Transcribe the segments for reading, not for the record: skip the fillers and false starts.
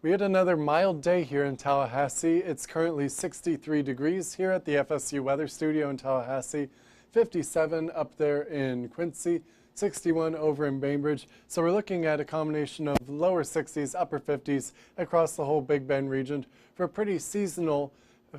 We had another mild day here in Tallahassee. It's currently 63 degrees here at the FSU Weather Studio in Tallahassee, 57 up there in Quincy, 61 over in Bainbridge. So we're looking at a combination of lower 60s, upper 50s across the whole Big Bend region for a pretty seasonal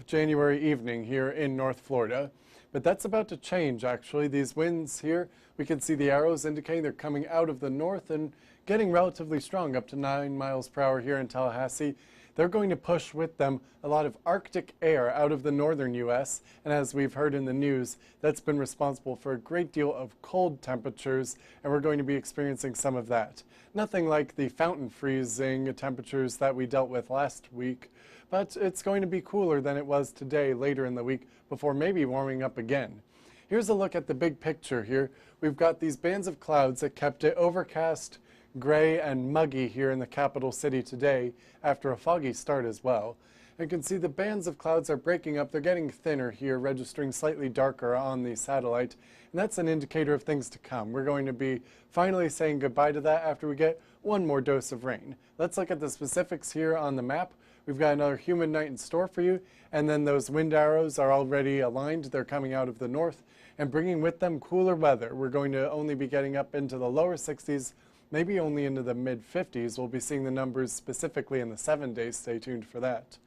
January evening here in North Florida. But that's about to change, actually. These winds here, we can see the arrows indicating they're coming out of the north and getting relatively strong, up to 9 miles per hour here in Tallahassee. They're going to push with them a lot of Arctic air out of the northern U.S., and as we've heard in the news, that's been responsible for a great deal of cold temperatures, and we're going to be experiencing some of that. Nothing like the fountain freezing temperatures that we dealt with last week, but it's going to be cooler than it was today later in the week before maybe warming up again. Here's a look at the big picture here. We've got these bands of clouds that kept it overcast, gray and muggy here in the capital city today after a foggy start as well. You can see the bands of clouds are breaking up. They're getting thinner here, registering slightly darker on the satellite, and that's an indicator of things to come. We're going to be finally saying goodbye to that after we get one more dose of rain. Let's look at the specifics here on the map. We've got another humid night in store for you, and then those wind arrows are already aligned. They're coming out of the north and bringing with them cooler weather. We're going to only be getting up into the lower 60s, maybe only into the mid-50s. We'll be seeing the numbers specifically in the 7 days. Stay tuned for that.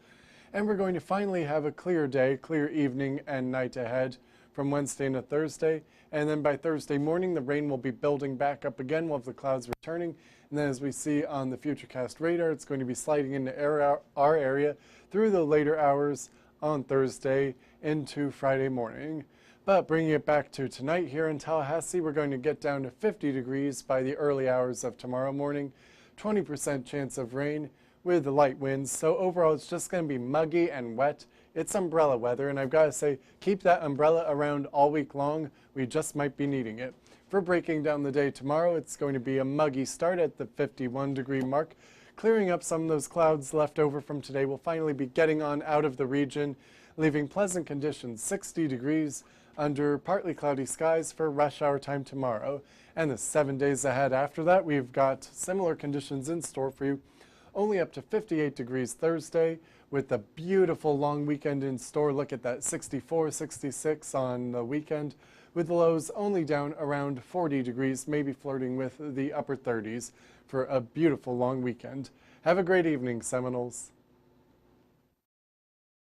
And we're going to finally have a clear day, clear evening and night ahead from Wednesday into Thursday. And then by Thursday morning, the rain will be building back up again. We'll have the clouds returning. And then as we see on the Futurecast radar, it's going to be sliding into our area through the later hours on Thursday into Friday morning. But bringing it back to tonight here in Tallahassee, we're going to get down to 50 degrees by the early hours of tomorrow morning, 20% chance of rain with the light winds. So overall, it's just going to be muggy and wet. It's umbrella weather, and I've got to say, keep that umbrella around all week long. We just might be needing it. For breaking down the day tomorrow, it's going to be a muggy start at the 51-degree mark. Clearing up some of those clouds left over from today, we'll finally be getting on out of the region, leaving pleasant conditions, 60 degrees under partly cloudy skies for rush hour time tomorrow. And the 7 days ahead after that, we've got similar conditions in store for you. Only up to 58 degrees Thursday with a beautiful long weekend in store. Look at that, 64, 66 on the weekend, with the lows only down around 40 degrees, maybe flirting with the upper 30s for a beautiful long weekend. Have a great evening, Seminoles.